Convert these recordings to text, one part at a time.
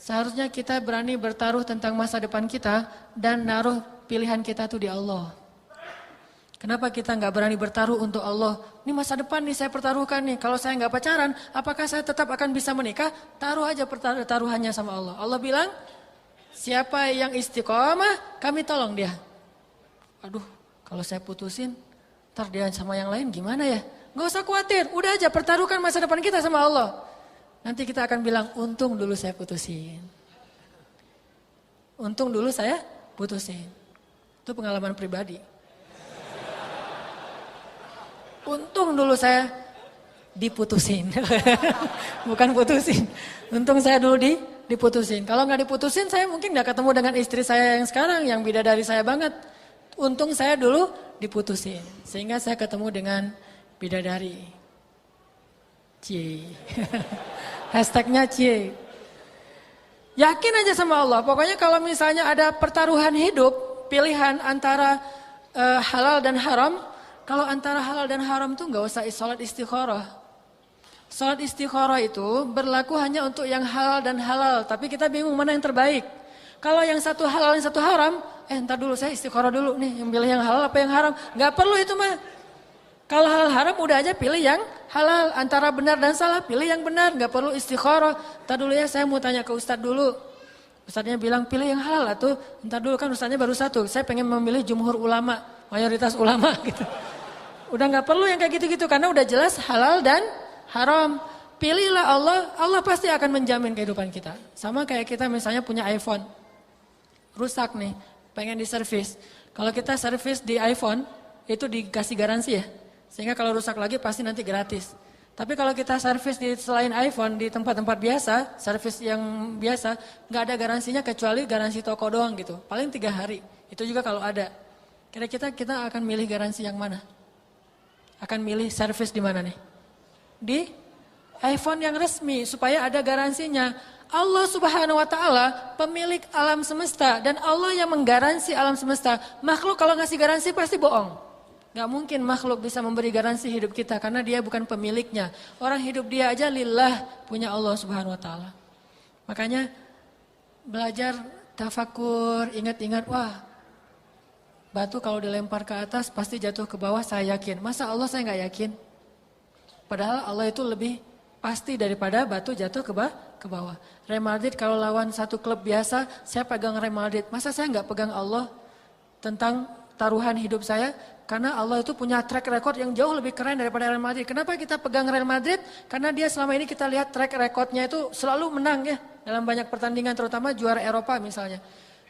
Seharusnya kita berani bertaruh tentang masa depan kita dan naruh pilihan kita tuh di Allah. Kenapa kita nggak berani bertaruh untuk Allah? Ini masa depan nih saya pertaruhkan nih. Kalau saya nggak pacaran, apakah saya tetap akan bisa menikah? Taruh aja taruhannya sama Allah. Allah bilang, siapa yang istiqomah, kami tolong dia. Aduh, kalau saya putusin, ntar dia sama yang lain gimana ya? Nggak usah khawatir, udah aja pertaruhkan masa depan kita sama Allah. Nanti kita akan bilang, untung dulu saya putusin. Untung dulu saya putusin. Itu pengalaman pribadi. Untung dulu saya diputusin. Bukan putusin. Untung saya dulu diputusin. Kalau nggak diputusin, saya mungkin nggak ketemu dengan istri saya yang sekarang, yang bidadari saya banget. Untung saya dulu diputusin. Sehingga saya ketemu dengan bidadari. Cie. Hashtagnya cie. Yakin aja sama Allah. Pokoknya kalau misalnya ada pertaruhan hidup, pilihan antara halal dan haram. Kalau antara halal dan haram tuh nggak usah sholat istikharah. Sholat istikharah itu berlaku hanya untuk yang halal dan halal. Tapi kita bingung mana yang terbaik. Kalau yang satu halal yang satu haram, ntar dulu saya istikharah dulu nih. Yang pilih yang halal apa yang haram. Nggak perlu itu mah. Kalau halal haram udah aja pilih yang halal. Antara benar dan salah pilih yang benar. Nggak perlu istikharah. Ntar dulu ya saya mau tanya ke Ustadz dulu. Ustadznya bilang pilih yang halal atau ntar dulu kan Ustadznya baru satu. Saya pengen memilih jumhur ulama. Mayoritas ulama gitu. Udah nggak perlu yang kayak gitu-gitu. Karena udah jelas halal dan haram. Pilihlah Allah. Allah pasti akan menjamin kehidupan kita. Sama kayak kita misalnya punya iPhone. Rusak nih. Pengen diservis. Kalau kita servis di iPhone. Itu dikasih garansi ya. Sehingga kalau rusak lagi pasti nanti gratis. Tapi kalau kita servis di selain iPhone di tempat-tempat biasa, servis yang biasa, nggak ada garansinya kecuali garansi toko doang gitu. Paling 3 hari. Itu juga kalau ada. Kira-kira kita akan milih garansi yang mana? Akan milih servis di mana nih? Di iPhone yang resmi supaya ada garansinya. Allah Subhanahu wa taala pemilik alam semesta dan Allah yang menggaransi alam semesta. Makhluk kalau ngasih garansi pasti bohong. Gak mungkin makhluk bisa memberi garansi hidup kita karena dia bukan pemiliknya. Orang hidup dia aja lillah punya Allah Subhanahu wa taala. Makanya belajar tafakur, ingat-ingat, wah batu kalau dilempar ke atas pasti jatuh ke bawah, saya yakin. Masa Allah saya gak yakin? Padahal Allah itu lebih pasti daripada batu jatuh ke bawah. Real Madrid kalau lawan satu klub biasa, saya pegang Real Madrid. Masa saya gak pegang Allah tentang taruhan hidup saya? Karena Allah itu punya track record yang jauh lebih keren daripada Real Madrid. Kenapa kita pegang Real Madrid? Karena dia selama ini kita lihat track recordnya itu selalu menang ya. Dalam banyak pertandingan terutama juara Eropa misalnya.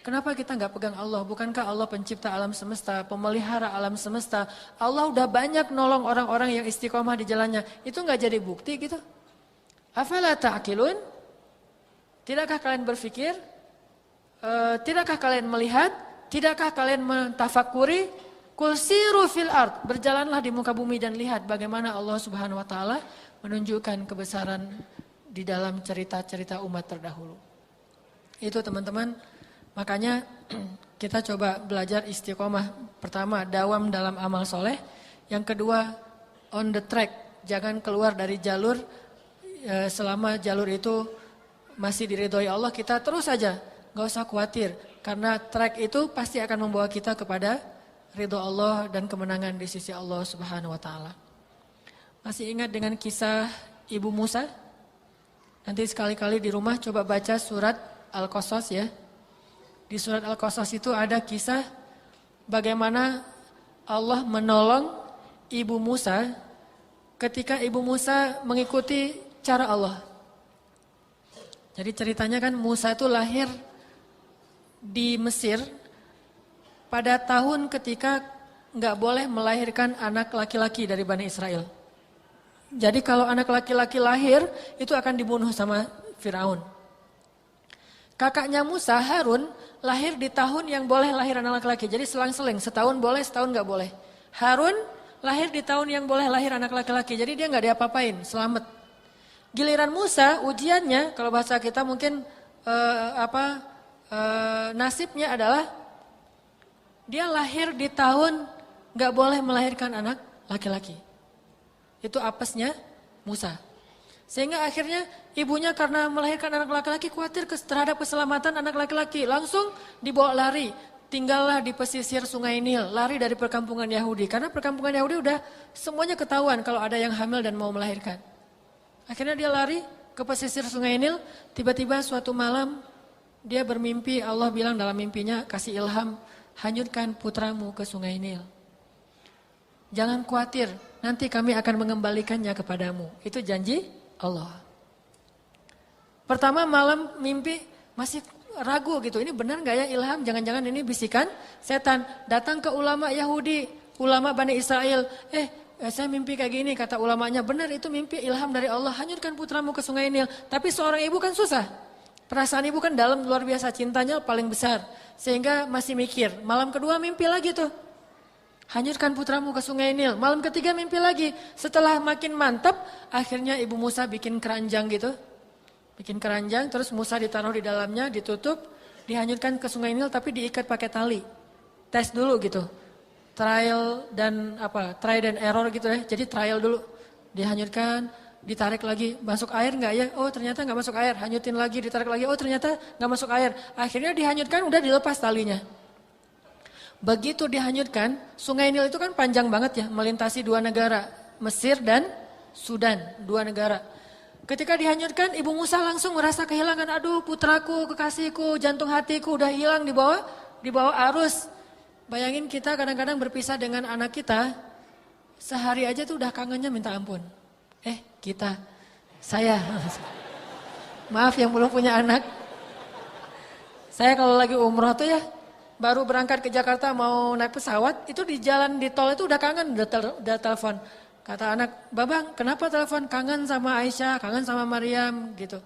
Kenapa kita nggak pegang Allah? Bukankah Allah pencipta alam semesta, pemelihara alam semesta? Allah udah banyak nolong orang-orang yang istiqomah di jalannya. Itu nggak jadi bukti gitu? Afala ta'qilun? Tidakkah kalian berpikir? Tidakkah kalian melihat? Tidakkah kalian mentafakuri? Qul siru fil ard, berjalanlah di muka bumi dan lihat bagaimana Allah Subhanahu wa taala menunjukkan kebesaran di dalam cerita-cerita umat terdahulu. Itu teman-teman, makanya kita coba belajar istiqomah. Pertama, dawam dalam amal soleh. Yang kedua, on the track, jangan keluar dari jalur selama jalur itu masih diridhoi Allah, kita terus saja, gak usah khawatir. Karena track itu pasti akan membawa kita kepada ridho Allah dan kemenangan di sisi Allah Subhanahu wa taala. Masih ingat dengan kisah Ibu Musa? Nanti sekali-kali di rumah coba baca surat Al-Qasas ya. Di surat Al-Qasas itu ada kisah bagaimana Allah menolong Ibu Musa ketika Ibu Musa mengikuti cara Allah. Jadi ceritanya kan Musa itu lahir di Mesir pada tahun ketika nggak boleh melahirkan anak laki-laki dari Bani Israel. Jadi kalau anak laki-laki lahir itu akan dibunuh sama Firaun. Kakaknya Musa, Harun, lahir di tahun yang boleh lahir anak laki-laki. Jadi selang-seling, setahun boleh, setahun nggak boleh. Harun lahir di tahun yang boleh lahir anak laki-laki. Jadi dia nggak diapa-apain, selamat. Giliran Musa, ujiannya kalau bahasa kita mungkin nasibnya adalah dia lahir di tahun gak boleh melahirkan anak laki-laki. Itu apesnya Musa. Sehingga akhirnya ibunya karena melahirkan anak laki-laki khawatir terhadap keselamatan anak laki-laki. Langsung dibawa lari. Tinggallah di pesisir Sungai Nil, lari dari perkampungan Yahudi. Karena perkampungan Yahudi udah semuanya ketahuan kalau ada yang hamil dan mau melahirkan. Akhirnya dia lari ke pesisir Sungai Nil. Tiba-tiba suatu malam dia bermimpi, Allah bilang dalam mimpinya, kasih ilham, hanyutkan putramu ke Sungai Nil. Jangan khawatir, nanti kami akan mengembalikannya kepadamu. Itu janji Allah. Pertama malam mimpi masih ragu gitu, ini benar gak ya ilham? Jangan-jangan ini bisikan setan. Datang ke ulama Yahudi, ulama Bani Israel. Saya mimpi kayak gini, kata ulamanya. Benar itu mimpi ilham dari Allah, hanyutkan putramu ke Sungai Nil. Tapi seorang ibu kan susah. Perasaan ibu kan dalam luar biasa, cintanya paling besar. Sehingga masih mikir. Malam kedua mimpi lagi tuh. Hanyutkan putramu ke Sungai Nil. Malam ketiga mimpi lagi. Setelah makin mantap, akhirnya ibu Musa bikin keranjang gitu. Bikin keranjang, terus Musa ditaruh di dalamnya, ditutup, dihanyutkan ke Sungai Nil tapi diikat pakai tali. Tes dulu gitu. Trial dan error gitu ya. Jadi trial dulu. Dihanyutkan, ditarik lagi, masuk air enggak ya? Oh ternyata enggak masuk air. Hanyutin lagi, ditarik lagi, oh ternyata enggak masuk air. Akhirnya dihanyutkan, udah dilepas talinya. Begitu dihanyutkan, Sungai Nil itu kan panjang banget ya, melintasi dua negara, Mesir dan Sudan, dua negara. Ketika dihanyutkan, Ibu Musa langsung merasa kehilangan, aduh putraku, kekasihku, jantung hatiku udah hilang di bawah arus. Bayangin kita kadang-kadang berpisah dengan anak kita, sehari aja tuh udah kangennya minta ampun. Saya, maaf yang belum punya anak. Saya kalau lagi umroh tuh ya, baru berangkat ke Jakarta mau naik pesawat, itu di jalan di tol itu udah kangen, udah telepon. Kata anak, Babang kenapa telepon? Kangen sama Aisyah, kangen sama Maryam gitu.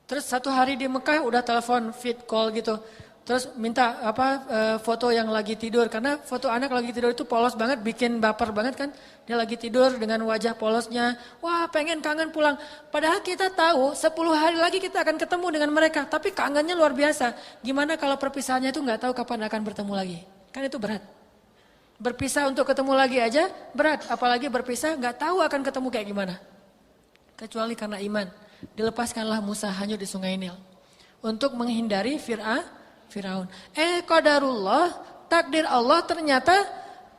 Terus satu hari di Mekah udah telepon, feed call gitu. Terus minta foto yang lagi tidur, karena foto anak lagi tidur itu polos banget, bikin baper banget kan. Dia lagi tidur dengan wajah polosnya, wah pengen kangen pulang. Padahal kita tahu 10 hari lagi kita akan ketemu dengan mereka, tapi kangennya luar biasa. Gimana kalau perpisahannya itu gak tahu kapan akan bertemu lagi, kan itu berat. Berpisah untuk ketemu lagi aja berat, apalagi berpisah gak tahu akan ketemu kayak gimana. Kecuali karena iman, dilepaskanlah Musa hanyut di Sungai Nil. Untuk menghindari Firaun. Qadarullah, takdir Allah ternyata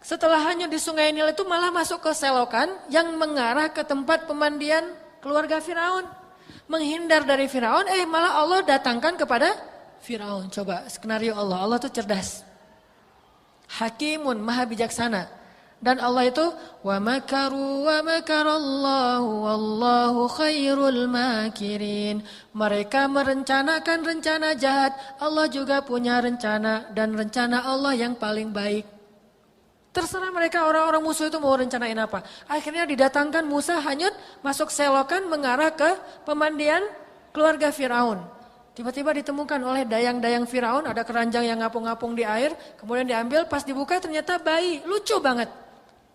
setelah hanyut di Sungai Nil itu malah masuk ke selokan yang mengarah ke tempat pemandian keluarga Firaun. Menghindar dari Firaun, malah Allah datangkan kepada Firaun. Coba skenario Allah, Allah tuh cerdas. Hakimun, maha bijaksana. Dan Allah itu wa makaru wa makarallahu wallahu khairul makirin. Mereka merencanakan rencana jahat, Allah juga punya rencana dan rencana Allah yang paling baik. Terserah mereka orang-orang musuh itu mau rencanain apa. Akhirnya didatangkan Musa hanyut masuk selokan mengarah ke pemandian keluarga Firaun. Tiba-tiba ditemukan oleh dayang-dayang Firaun, ada keranjang yang ngapung-ngapung di air, kemudian diambil, pas dibuka ternyata bayi, lucu banget.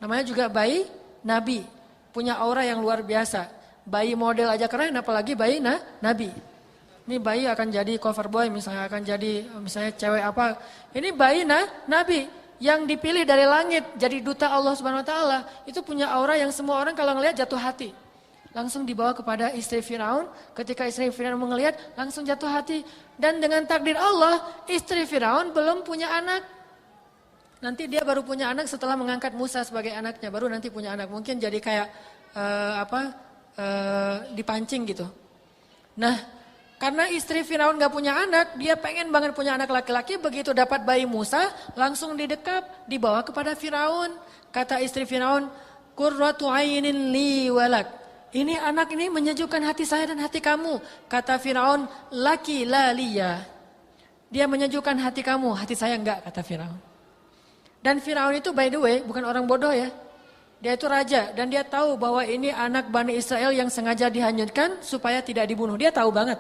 Namanya juga bayi Nabi, punya aura yang luar biasa. Bayi model aja keren, apalagi bayi Nabi. Ini bayi akan jadi cover boy, misalnya akan jadi misalnya cewek apa. Ini bayi Nabi yang dipilih dari langit, jadi duta Allah Subhanahu Wa Taala. Itu punya aura yang semua orang kalau ngelihat jatuh hati. Langsung dibawa kepada istri Firaun. Ketika istri Firaun melihat, langsung jatuh hati. Dan dengan takdir Allah, istri Firaun belum punya anak. Nanti dia baru punya anak setelah mengangkat Musa sebagai anaknya, baru nanti punya anak. Mungkin jadi kayak dipancing gitu. Nah, karena istri Firaun gak punya anak, dia pengen banget punya anak laki-laki. Begitu dapat bayi Musa, langsung didekap, dibawa kepada Firaun. Kata istri Firaun, qurratu ainin li walak. Ini anak ini menyejukkan hati saya dan hati kamu. Kata Firaun, laki la liya. Dia menyejukkan hati kamu, hati saya enggak, kata Firaun. Dan Firaun itu by the way bukan orang bodoh ya. Dia itu raja dan dia tahu bahwa ini anak Bani Israel yang sengaja dihanyutkan supaya tidak dibunuh. Dia tahu banget.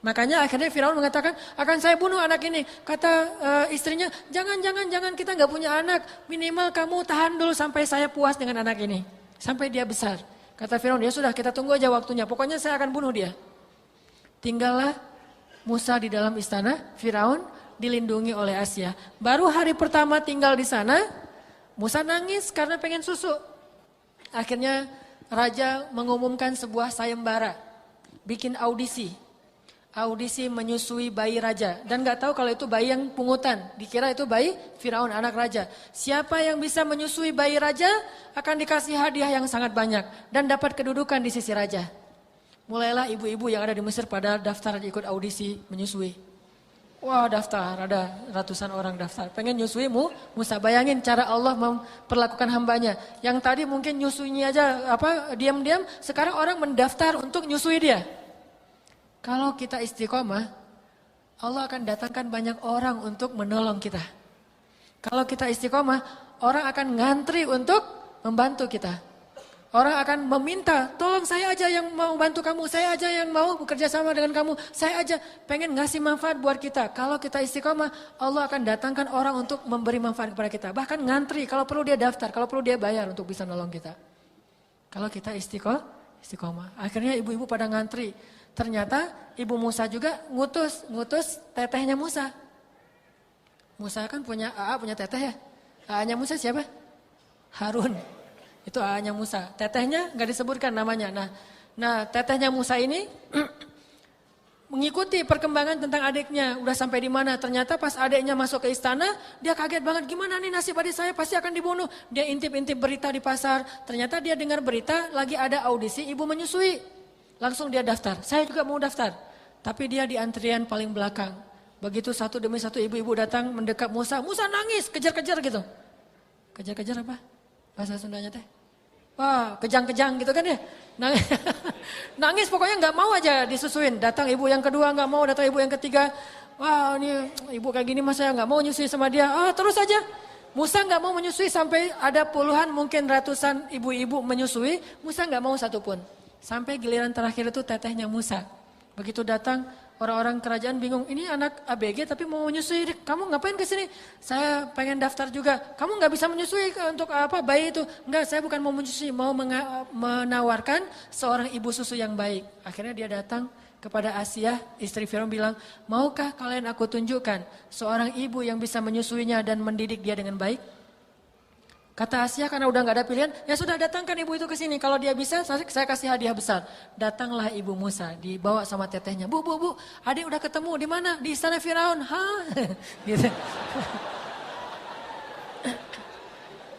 Makanya akhirnya Firaun mengatakan, akan saya bunuh anak ini. Kata istrinya, jangan kita nggak punya anak. Minimal kamu tahan dulu sampai saya puas dengan anak ini. Sampai dia besar. Kata Firaun, ya sudah kita tunggu aja waktunya. Pokoknya saya akan bunuh dia. Tinggallah Musa di dalam istana Firaun, dilindungi oleh Asia. Baru hari pertama tinggal di sana, Musa nangis karena pengen susu. Akhirnya raja mengumumkan sebuah sayembara, bikin audisi menyusui bayi raja, dan nggak tahu kalau itu bayi yang pungutan, dikira itu bayi Firaun anak raja. Siapa yang bisa menyusui bayi raja akan dikasih hadiah yang sangat banyak dan dapat kedudukan di sisi raja. Mulailah ibu-ibu yang ada di Mesir pada daftar ikut audisi menyusui. Wah, daftar, ada ratusan orang daftar. Pengen nyusui Musa. Bayangin cara Allah memperlakukan hambanya. Yang tadi mungkin nyusuinya aja diam-diam, sekarang orang mendaftar untuk nyusui dia. Kalau kita istiqomah, Allah akan datangkan banyak orang untuk menolong kita. Kalau kita istiqomah, orang akan ngantri untuk membantu kita. Orang akan meminta, tolong saya aja yang mau bantu kamu, saya aja yang mau bekerja sama dengan kamu, saya aja pengen ngasih manfaat buat kita. Kalau kita istiqomah, Allah akan datangkan orang untuk memberi manfaat kepada kita. Bahkan ngantri, kalau perlu dia daftar, kalau perlu dia bayar untuk bisa nolong kita. Kalau kita istiqomah. Akhirnya ibu-ibu pada ngantri. Ternyata ibu Musa juga ngutus tetehnya Musa. Musa kan punya teteh ya. AA-nya Musa siapa? Harun. Itu AA-nya Musa. Tetehnya nggak disebutkan namanya. Nah tetehnya Musa ini mengikuti perkembangan tentang adiknya. Udah sampai di mana? Ternyata pas adiknya masuk ke istana, dia kaget banget. Gimana nih nasib adik saya? Pasti akan dibunuh. Dia intip-intip berita di pasar. Ternyata dia dengar berita lagi ada audisi ibu menyusui. Langsung dia daftar, saya juga mau daftar. Tapi dia di antrian paling belakang. Begitu satu demi satu ibu-ibu datang mendekat Musa. Musa nangis, kejar-kejar gitu. Kejar-kejar apa? Bahasa Sundanya teh? Wah, kejang-kejang gitu kan ya. Nangis pokoknya gak mau aja disusuin. Datang ibu yang kedua gak mau, datang ibu yang ketiga. Wah ini ibu kayak gini mas saya gak mau nyusui sama dia. Terus aja. Musa gak mau menyusui sampai ada puluhan mungkin ratusan ibu-ibu menyusui. Musa gak mau satupun. Sampai giliran terakhir itu tetehnya Musa. Begitu datang orang-orang kerajaan bingung. Ini anak ABG tapi mau menyusui. Kamu ngapain ke sini? Saya pengen daftar juga. Kamu nggak bisa menyusui untuk apa bayi itu? Enggak, saya bukan mau menyusui, mau menawarkan seorang ibu susu yang baik. Akhirnya dia datang kepada Asia, istri Firaun bilang, maukah kalian aku tunjukkan seorang ibu yang bisa menyusuinya dan mendidik dia dengan baik? Kata Asia karena udah gak ada pilihan, ya sudah datangkan ibu itu ke sini. Kalau dia bisa, saya kasih hadiah besar. Datanglah ibu Musa, dibawa sama tetehnya. Bu, adik udah ketemu di mana? Di istana Firaun. Hah? Gitu.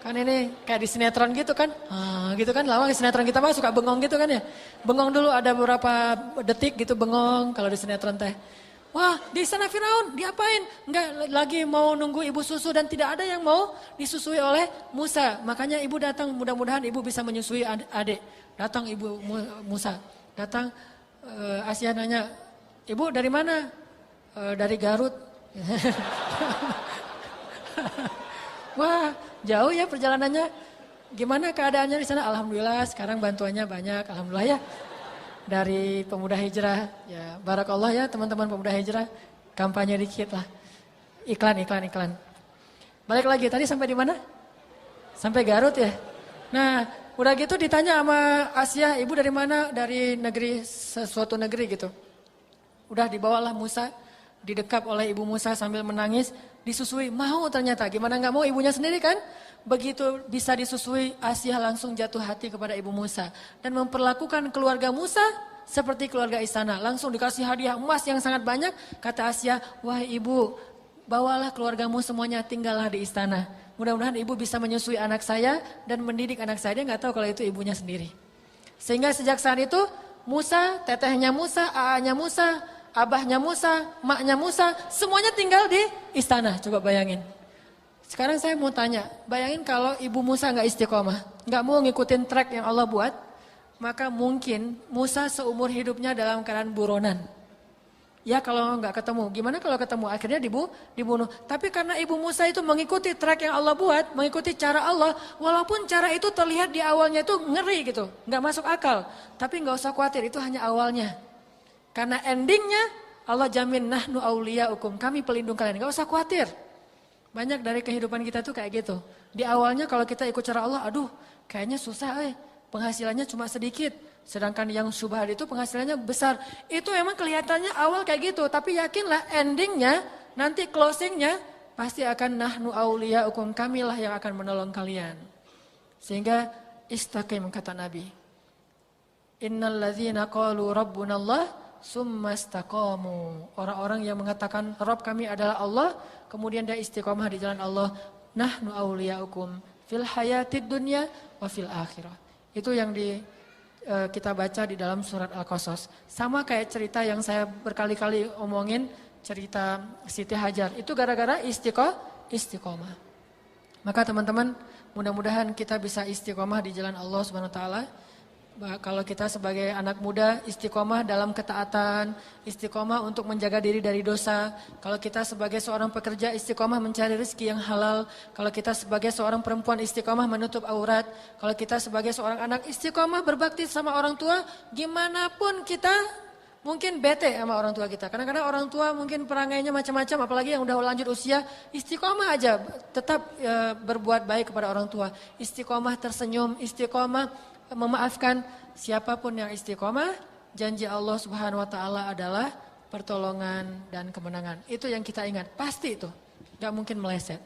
Kan ini kayak di sinetron gitu kan. Gitu kan, lama di sinetron kita mah suka bengong gitu kan ya. Bengong dulu ada beberapa detik gitu bengong kalau di sinetron teh. Wah, di istana Firaun, diapain? Enggak, lagi mau nunggu ibu susu dan tidak ada yang mau disusui oleh Musa. Makanya ibu datang, mudah-mudahan ibu bisa menyusui adik. Datang ibu Musa, datang Asia nanya, ibu dari mana? Dari Garut. Wah, jauh ya perjalanannya. Gimana keadaannya di sana? Alhamdulillah, sekarang bantuannya banyak, alhamdulillah ya. Dari pemuda hijrah, ya barakallah ya teman-teman pemuda hijrah, kampanye dikit lah, iklan. Balik lagi, tadi sampai di mana? Sampai Garut ya. Nah, udah gitu ditanya sama Asia, ibu dari mana? Dari negeri, sesuatu negeri gitu. Udah dibawalah Musa, didekap oleh ibu Musa sambil menangis, disusui, mau ternyata, gimana gak mau ibunya sendiri kan? Begitu bisa disusui, Asia langsung jatuh hati kepada ibu Musa. Dan memperlakukan keluarga Musa seperti keluarga istana. Langsung dikasih hadiah emas yang sangat banyak. Kata Asia, wah ibu, bawalah keluargamu semuanya tinggallah di istana. Mudah-mudahan ibu bisa menyusui anak saya dan mendidik anak saya. Dia gak tahu kalau itu ibunya sendiri. Sehingga sejak saat itu, Musa, tetehnya Musa, AA-nya Musa, abahnya Musa, maknya Musa, semuanya tinggal di istana. Coba bayangin. Sekarang saya mau tanya, bayangin kalau ibu Musa gak istiqomah, gak mau ngikutin track yang Allah buat, maka mungkin Musa seumur hidupnya dalam keadaan buronan. Ya kalau gak ketemu, gimana kalau ketemu? Akhirnya dibunuh. Tapi karena ibu Musa itu mengikuti track yang Allah buat, mengikuti cara Allah, walaupun cara itu terlihat di awalnya itu ngeri gitu, gak masuk akal. Tapi gak usah khawatir, itu hanya awalnya. Karena endingnya Allah jamin, nahnu auliyaukum, kami pelindung kalian, gak usah khawatir. Banyak dari kehidupan kita tuh kayak gitu. Di awalnya kalau kita ikut cara Allah, aduh kayaknya susah penghasilannya cuma sedikit. Sedangkan yang syubhat itu penghasilannya besar. Itu emang kelihatannya awal kayak gitu. Tapi yakinlah endingnya, nanti closingnya pasti akan nahnu auliyaukum, kamilah yang akan menolong kalian. Sehingga istaqim kata Nabi. Innal ladzina qalu rabbunallah summa istaqamu. Orang-orang yang mengatakan Rabb kami adalah Allah, kemudian dia istiqomah di jalan Allah. Nahnu awliyaukum fil hayatid dunya wa fil akhirah. Itu yang kita baca di dalam surat Al-Qasas. Sama kayak cerita yang saya berkali-kali omongin, cerita Siti Hajar. Itu gara-gara istiqomah. Maka teman-teman, mudah-mudahan kita bisa istiqomah di jalan Allah Subhanahu wa taala. Kalau kita sebagai anak muda istiqomah dalam ketaatan, istiqomah untuk menjaga diri dari dosa. Kalau kita sebagai seorang pekerja istiqomah mencari rezeki yang halal. Kalau kita sebagai seorang perempuan istiqomah menutup aurat. Kalau kita sebagai seorang anak istiqomah berbakti sama orang tua. Gimana pun kita mungkin bete sama orang tua kita. Kadang-kadang orang tua mungkin perangainya macam-macam, apalagi yang udah lanjut usia, istiqomah aja, tetap berbuat baik kepada orang tua. Istiqomah tersenyum, istiqomah memaafkan. Siapapun yang istiqomah, janji Allah Subhanahu wa taala adalah pertolongan dan kemenangan. Itu yang kita ingat, pasti itu. Gak mungkin meleset.